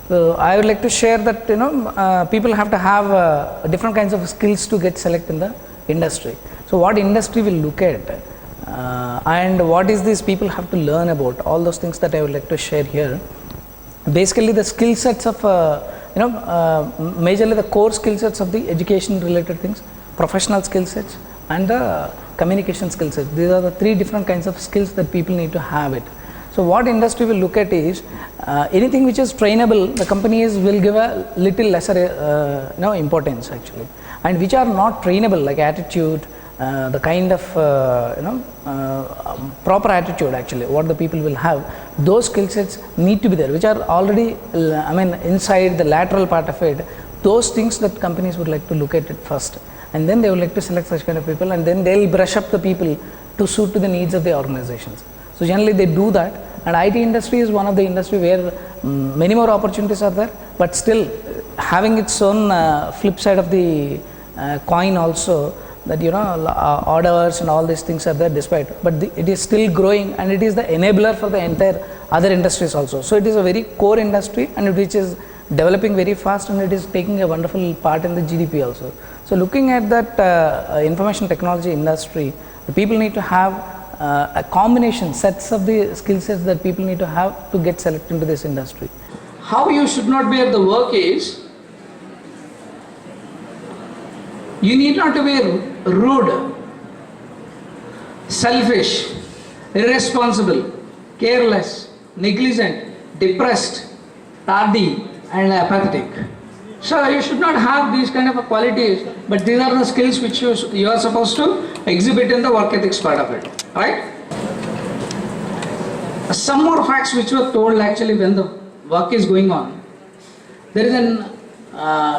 So I would like to share that people have to have different kinds of skills to get selected in the industry. So what industry will look at and what is this people have to learn about, all those things that I would like to share here. Basically the skill sets of majorly the core skill sets of the education related things, professional skill sets and the communication skill sets. These are the three different kinds of skills that people need to have it. So what industry will look at is anything which is trainable, the companies will give a little lesser importance actually, and which are not trainable, like attitude, the kind of proper attitude actually what the people will have, those skill sets need to be there, which are already inside the lateral part of it. Those things that companies would like to look at it first, and then they would like to select such kind of people, and then they'll brush up the people to suit to the needs of the organizations. So generally they do that, and IT industry is one of the industry where many more opportunities are there, but still having its own flip side of the coin also, that orders and all these things are there despite, but it is still growing, and it is the enabler for the entire other industries also. So it is a very core industry, and which is developing very fast, and it is taking a wonderful part in the GDP also. So looking at that information technology industry, the people need to have a combination sets of the skill sets that people need to have to get selected into this industry. How you should not be at the work is, you need not to be rude, selfish, irresponsible, careless, negligent, depressed, tardy and apathetic. So you should not have these kind of qualities, but these are the skills which you are supposed to exhibit in the work ethics part of it, right? Some more facts which were told actually when the work is going on. There is an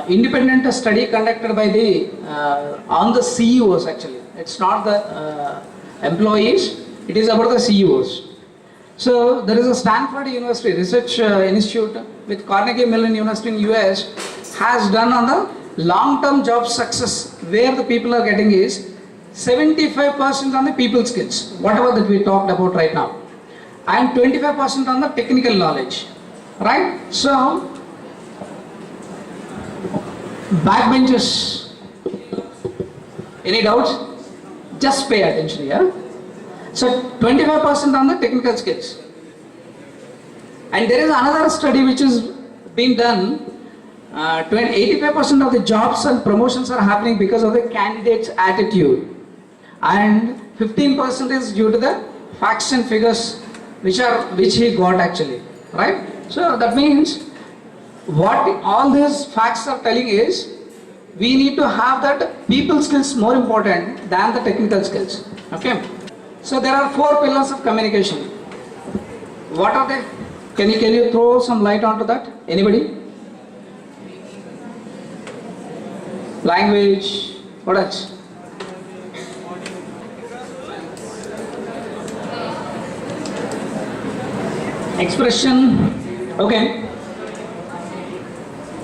independent study conducted by on the CEOs actually. It's not the employees, it is about the CEOs. So there is a Stanford University Research Institute with Carnegie Mellon University in US has done on the long-term job success, where the people are getting is 75% on the people skills, whatever that we talked about right now, and 25% on the technical knowledge, right? So backbenchers, any doubts? Just pay attention here. So 25% on the technical skills. And there is another study which is being done, 85% of the jobs and promotions are happening because of the candidate's attitude, and 15% is due to the facts and figures which he got actually, right? So that means what all these facts are telling is, we need to have that people skills more important than the technical skills, okay? So there are 4 pillars of communication. What are they? Can you throw some light onto that? Anybody? Language, what else? Expression, okay.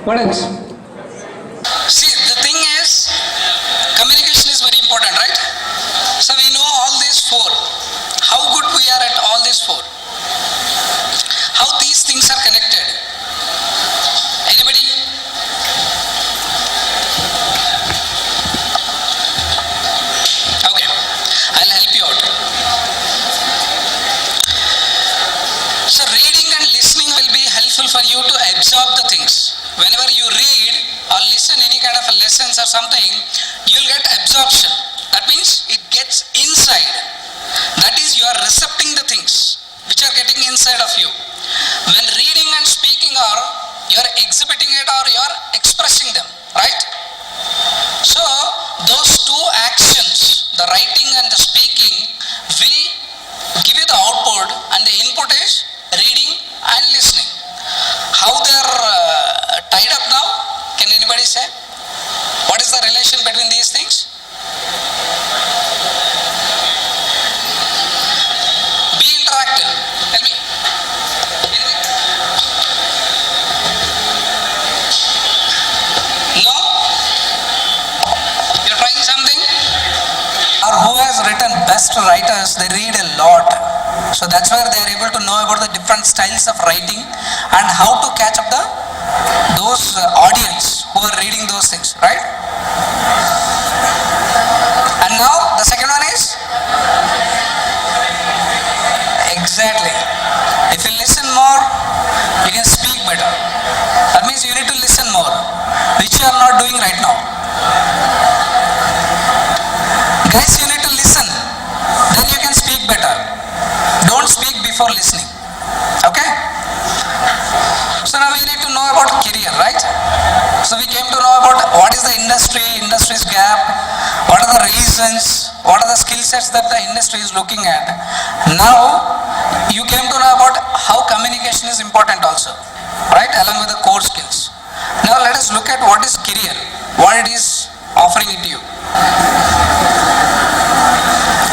What else? See, the thing is, communication is very important, right? So we know all these 4. How good we are at all these 4. How these things are connected. Anybody? Okay, I'll help you out. So reading and listening will be helpful for you to absorb the things. Whenever you read or listen any kind of lessons or something, you'll get absorption. That means it gets inside. That is, you are recepting the things which are getting inside of you. When reading and speaking are, you are exhibiting it or you are expressing them, right? So those 2 actions, the writing and the speaking, will give you the output, and the input is reading and listening. How they are tied up now? Can anybody say? What is the relation between these things? Be interactive. Tell me. No? You're trying something? Or who has written best writers, they read a lot. So that's where they are able to know about the different styles of writing and how to catch up the those audience who are reading those things, right? And now the second one is exactly. If you listen more, you can speak better. That means you need to listen more, which you are not doing right now. Guys, you need to listen, then you can speak better. Don't speak before listening. Okay? So now we need to know about career, right? So we came to know about what is the industry's gap, what are the reasons, what are the skill sets that the industry is looking at. Now you came to know about how communication is important also, right? Along with the core skills. Now let us look at what is career, what it is offering it to you.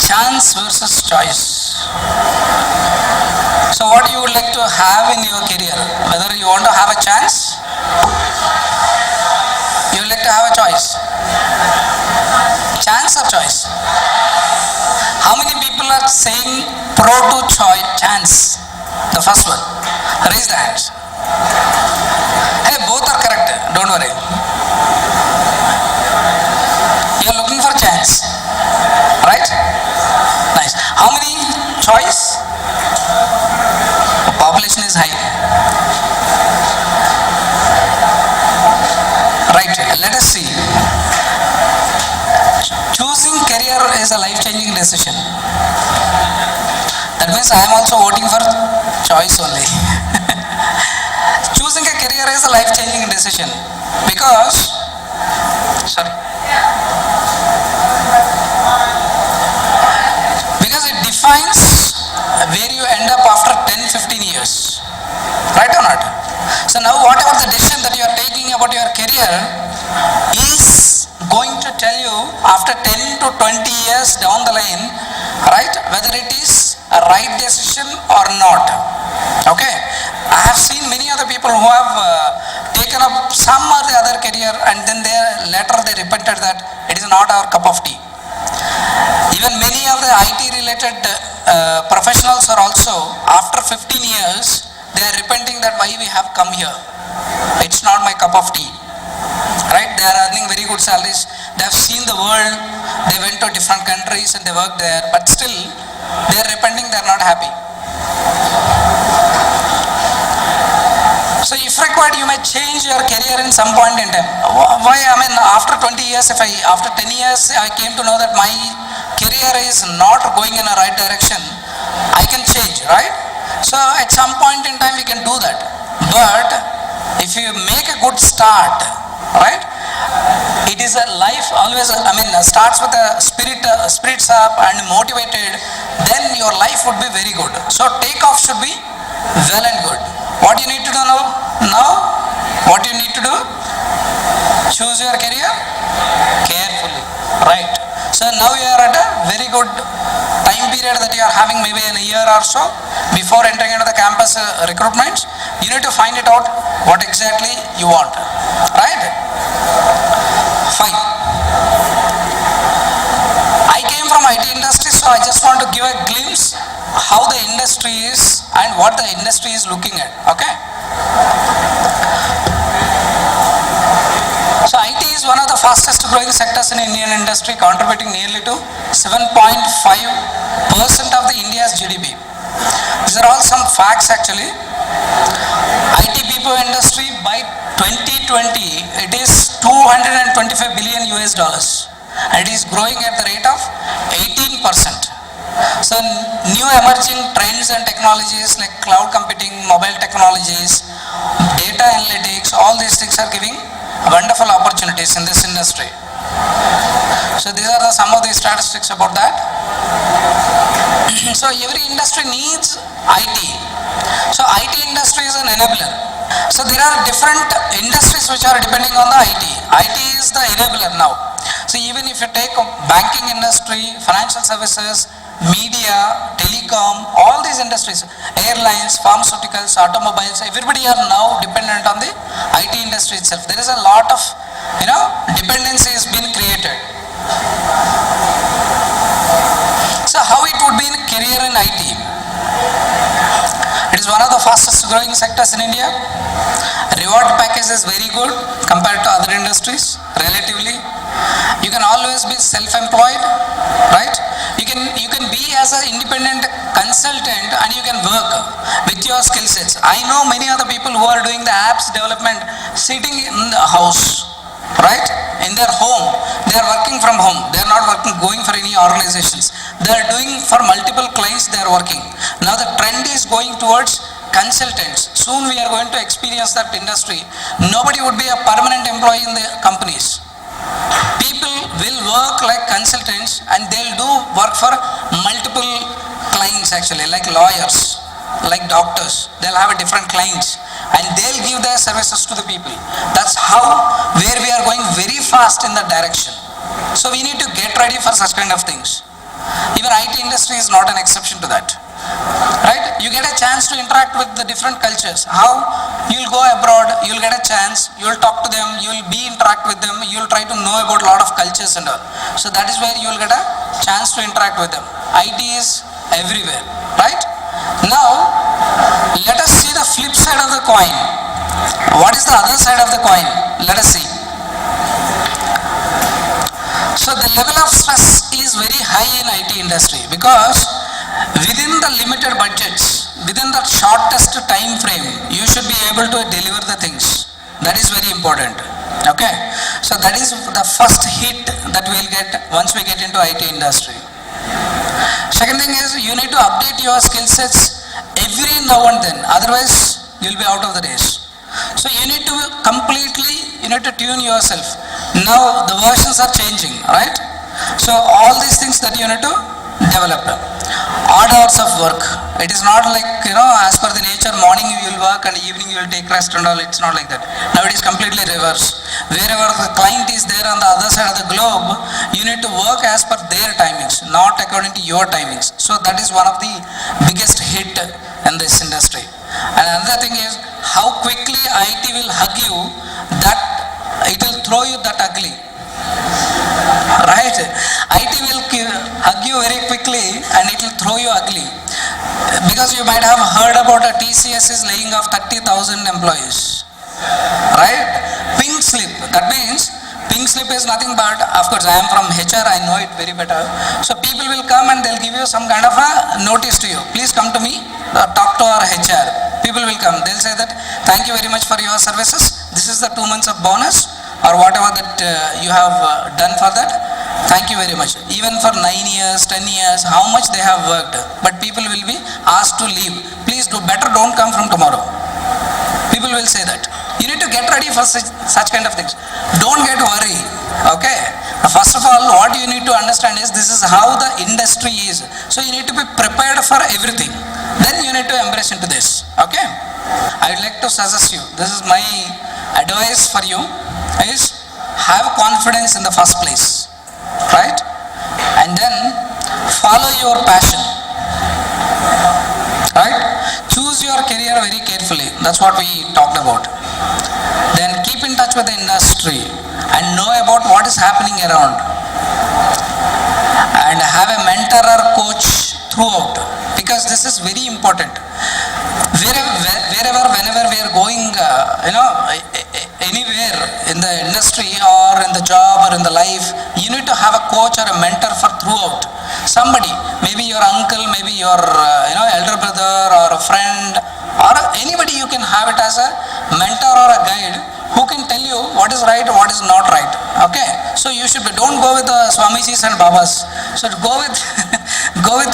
Chance versus choice. So what you would like to have in your career? Whether you want to have a chance, you would like to have a choice. Chance or choice? How many people are saying pro to chance? The first one. Raise the hands. Hey, both are correct. Don't worry. You are looking for chance, right? Nice. How many choice? Population is high. Right. Let us see. Choosing career is a life-changing decision. That means I am also voting for choice only. Choosing a career is a life-changing decision because, because it defines where you end up after 10-15 years. Right or not? So now whatever the decision that you are taking about your career is going to tell you after 10 to 20 years down the line, right, whether it is a right decision or not. Okay? I have seen many other people who have taken up some or the other career and then later they repented that it is not our cup of tea. Even many of the IT related professionals are also, after 15 years, they are repenting that why we have come here. It's not my cup of tea. Right? They are earning very good salaries. They have seen the world. They went to different countries and they worked there. But still, they are repenting. They are not happy. So if required, you may change your career in some point in time. Why? I mean, after 20 years, after 10 years, I came to know that my career is not going in a right direction, I can change, right? So at some point in time, we can do that. But if you make a good start, right? It is a life always, starts with a spirits up and motivated, then your life would be very good. So takeoff should be well and good. What you need to do now? What you need to do? Choose your career carefully, right? So now you are at a very good time period that you are having, maybe in a year or so before entering into the campus recruitments. You need to find it out what exactly you want, right? Fine. I came from IT industry, so I just want to give a glimpse how the industry is and what the industry is looking at. Okay. So IT is one of the fastest growing sectors in Indian industry, contributing nearly to 7.5% of the India's GDP. These are all some facts actually. IT BPO industry by 2020, it is $225 billion US, and it is growing at the rate of 18%. So new emerging trends and technologies like cloud computing, mobile technologies, data analytics, all these things are giving wonderful opportunities in this industry. So these are some of the statistics about that. So every industry needs IT. So IT industry is an enabler. So there are different industries which are depending on the IT. IT is the enabler now. So even if you take banking industry, financial services, media, telecom, all these industries, airlines, pharmaceuticals, automobiles, everybody are now dependent on the IT industry itself. There is a lot of, dependency has been created. So how it would be in career in IT? It is one of the fastest growing sectors in India. Reward package is very good compared to other industries, relatively. You can always be self-employed, right? You can be as an independent consultant and you can work with your skill sets. I know many other people who are doing the apps development sitting in the house, right? In their home. They are working from home. They are not going for any organizations. They are doing for multiple clients they are working. Now the trend is going towards consultants. Soon we are going to experience that industry. Nobody would be a permanent employee in the companies. People will work like consultants and they'll do work for multiple clients actually, like lawyers, like doctors. They'll have a different clients and they'll give their services to the people. That's where we are going very fast in that direction. So we need to get ready for such kind of things. Even IT industry is not an exception to that. Right? You get a chance to interact with the different cultures. How? You'll go abroad, you'll get a chance, you'll talk to them, you'll interact with them, you'll try to know about a lot of cultures and all. So that is where you'll get a chance to interact with them. IT is everywhere, right? Now, let us see the flip side of the coin. What is the other side of the coin? Let us see. So the level of stress is very high in IT industry because within the limited budgets, within the shortest time frame, you should be able to deliver the things. That is very important. Okay. So that is the first hit that we will get once we get into IT industry. Second thing is you need to update your skill sets every now and then. Otherwise, you will be out of the race. So you need to tune yourself. Now the versions are changing, right? So all these things that you need to develop. Odd hours of work. It is not like, as per the nature, morning you will work and evening you will take rest and all. It's not like that. Now it is completely reverse. Wherever the client is there on the other side of the globe, you need to work as per their timings, not according to your timings. So that is one of the biggest hit in this industry. And another thing is how quickly IT will hug you, that it will throw you that ugly. Right? IT will hug you very quickly and it will throw you ugly. Because you might have heard about a TCS is laying off 30,000 employees. Right? Pink slip. That means pink slip is nothing but, of course I am from HR, I know it very better. So people will come and they'll give you some kind of a notice to you. Please come to me, talk to our HR. People will come. They'll say that, thank you very much for your services. This is the 2 months of bonus or whatever that you have done for that. Thank you very much. Even for 9 years, 10 years, how much they have worked. But people will be asked to leave. Please do better, don't come from tomorrow. People will say that. You need to get ready for such kind of things. Don't get worried. Okay. First of all, what you need to understand is this is how the industry is. So you need to be prepared for everything. Then you need to embrace into this. Okay. I would like to suggest you, this is my advice for you, is have confidence in the first place. Right? And then follow your passion. Right? Choose your career very carefully. That's what we talked about. Then keep in touch with the industry and know about what is happening around. And have a mentor or coach throughout, because this is very important. Whenever we are going, anywhere in the industry or in the job or in the life, you need to have a coach or a mentor for throughout. Somebody, maybe your uncle, maybe your elder brother or a friend or anybody, you can have it as a mentor or a guide who can tell you what is right, what is not right. Okay, so you should don't go with the Swamijis and Babas. So go with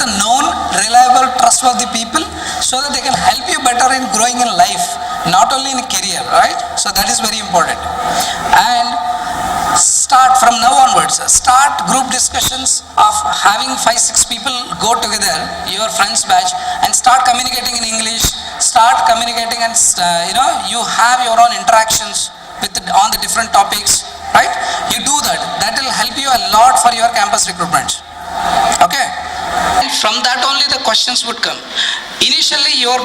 the known, reliable, trustworthy people so that they can help you better in growing in life, not only in career, right? So that is very important. And start from now onwards, start group discussions of having 5-6 people go together, your friends batch, and start communicating in English, start communicating and you have your own interactions on the different topics, right? You do that. That will help you a lot for your campus recruitment. Okay. And from that only the questions would come. Initially your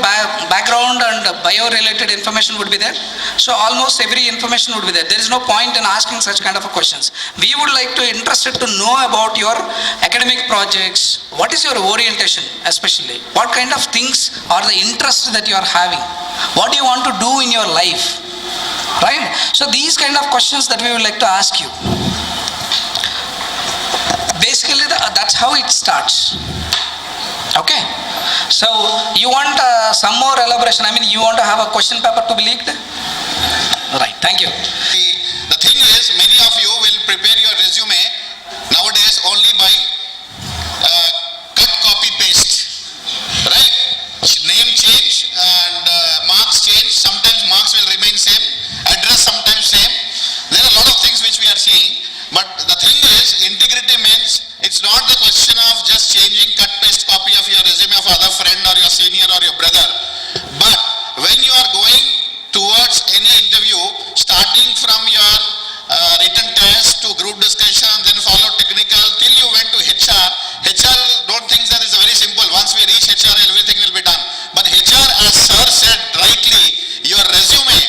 background and bio-related information would be there. So almost every information would be there. There is no point in asking such kind of a questions. We would like to interested to know about your academic projects. What is your orientation especially? What kind of things are the interests that you are having? What do you want to do in your life? Right? So these kind of questions that we would like to ask you. Basically that's how it starts. Okay? So you want some more elaboration? I mean, you want to have a question paper to be leaked? Right, thank you. The thing is, many of you will prepare your resume nowadays only by cut, copy, paste. Right? Name change and marks change. Sometimes marks will remain same. Address sometimes same. There are a lot of things which we are seeing. But the thing is, integrity means it's not the question of just changing cut, paste, copy of your resume of other friend or your senior or your brother. But when you are going towards any interview, starting from your written test to group discussion, then follow technical, till you went to HR. HR don't think that is very simple. Once we reach HR, everything will be done. But HR, as sir said rightly, your resume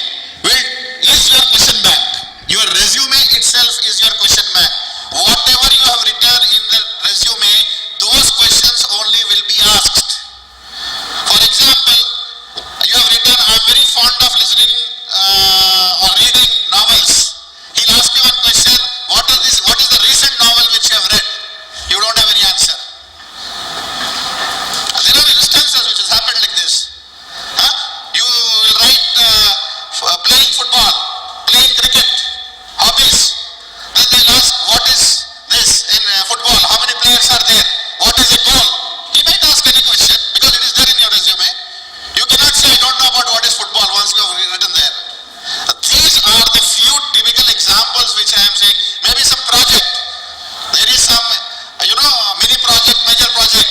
is your question bank. Your resume itself is your question bank. Whatever you have written in the resume, those questions only will be asked. For example, you have written, I'm very fond of listening or reading novels. He'll ask you one question, what is the recent novel which you have read? You don't have any answer. There are instances which has happened like this. You will write playing football, playing cricket, hobbies. Then they'll ask, what is this in football? How many players are there? What is a goal? He might ask any question because it is there in your resume. You cannot say, I don't know about what is football once you have written there. These are the few typical examples which I am saying. Maybe some project. There is some, mini project, major project.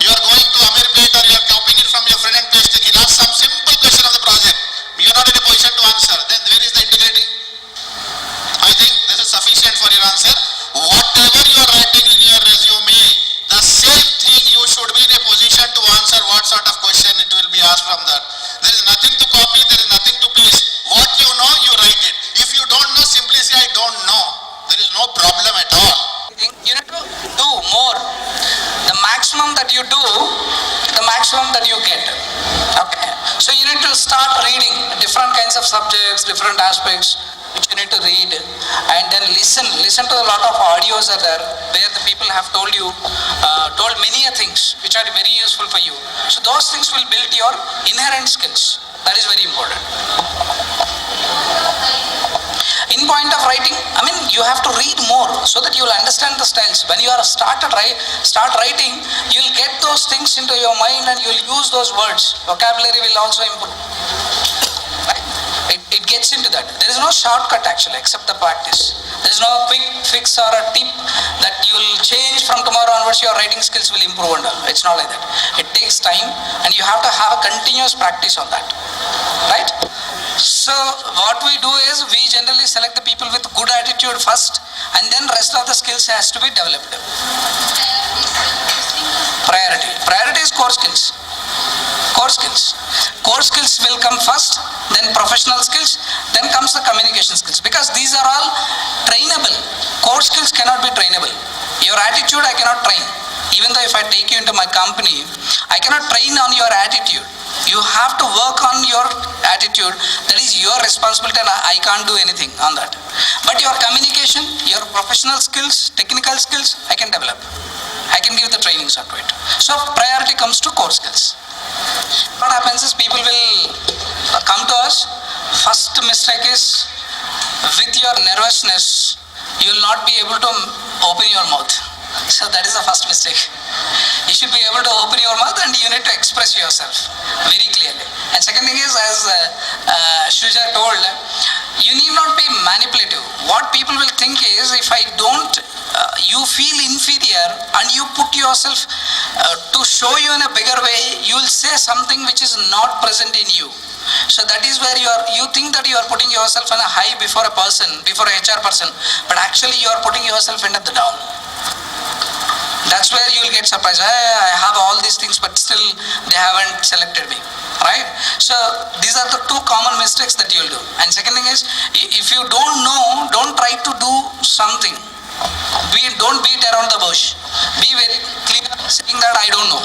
You are going to Amirpet or you are copying it from your friend and pasting. He'll ask some simple question of the project. You are not in a position to answer. Then where is the integrity? I think this is sufficient for your answer. Whatever you are writing in your resume, the same thing you should be in a position to answer what sort of question it will be asked from that. There is nothing to copy, there is nothing to paste. What you know, you write it. If you don't know, simply say, I don't know. There is no problem at all. You need to do more. The maximum that you do, the maximum that you get. Okay. So you need to start reading different kinds of subjects, different aspects which you need to read, and then listen to a lot of audios are there where the people have told many things which are very useful for you. So those things will build your inherent skills. That is very important. In point of writing, I mean, you have to read more so that you will understand the styles. When you are start writing, you will get those things into your mind and you will use those words. Vocabulary will also improve. Right? It gets into that. There is no shortcut actually except the practice. There is no quick fix or a tip that you will change from tomorrow onwards your writing skills will improve and all. It's not like that. It takes time and you have to have a continuous practice on that. Right? So what we do is we generally select the people with good attitude first and then rest of the skills has to be developed. Priority is core skills. Core skills will come first, then professional skills, then comes the communication skills, because these are all trainable. Core skills cannot be trainable. Your attitude I cannot train. Even though if I take you into my company, I cannot train on your attitude. You have to work on your attitude. That is your responsibility and I can't do anything on that. But your communication, your professional skills, technical skills, I can develop. I can give the trainings onto it. So priority comes to core skills. What happens is people will come to us. First mistake is with your nervousness, you will not be able to open your mouth. So that is the first mistake. You should be able to open your mouth and you need to express yourself very clearly. And second thing is, as Shuja told, you need not be manipulative. What people will think is, if I don't, you feel inferior and you put yourself to show you in a bigger way, you will say something which is not present in you. So that is where you think that you are putting yourself on a high before a person, before a HR person, but actually you are putting yourself into the down. That's where you will get surprised. I have all these things, but still they haven't selected me, right? So these are the two common mistakes that you will do. And second thing is, if you don't know, don't try to do something. Don't beat around the bush. Be very clear, saying that I don't know.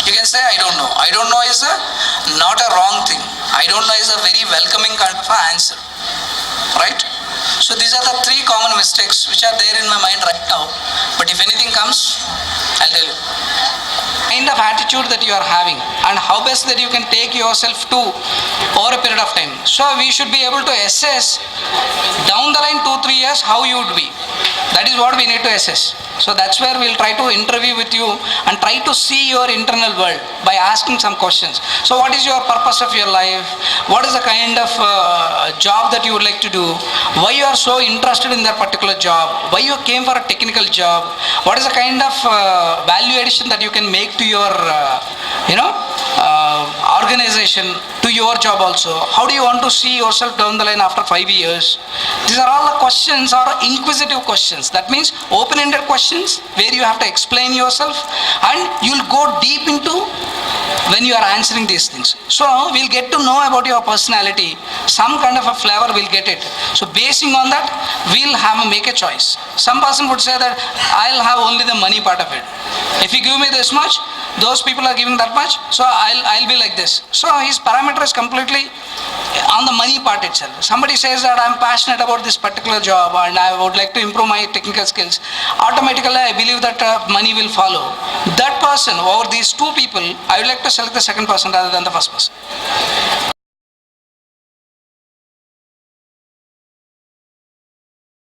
You can say I don't know. I don't know is not a wrong thing. I don't know is a very welcoming kind of answer, right? So these are the three common mistakes which are there in my mind right now. But if anything comes, I'll tell you. Kind of attitude that you are having and how best that you can take yourself to over a period of time. So we should be able to assess down the line 2-3 years how you would be. That is what we need to assess. So that's where we'll try to interview with you and try to see your internal world by asking some questions. So what is your purpose of your life? What is the kind of job that you would like to do? Why you are so interested in that particular job? Why you came for a technical job? What is the kind of value addition that you can make to your organization, to your job also? How do you want to see yourself down the line after 5 years? These are all the questions, or inquisitive questions. That means open-ended questions where you have to explain yourself and you'll go deep into when you are answering these things. So we'll get to know about your personality, some kind of a flavor we'll get it. So basing on that, we'll make a choice. Some person would say that I'll have only the money part of it. If you give me this much, those people are giving that much, so I'll be like this. So his parameter is completely on the money part itself. Somebody says that I'm passionate about this particular job and I would like to improve my technical skills. Automatically I believe that money will follow. That person, over these two people, I would like to select the second person rather than the first person.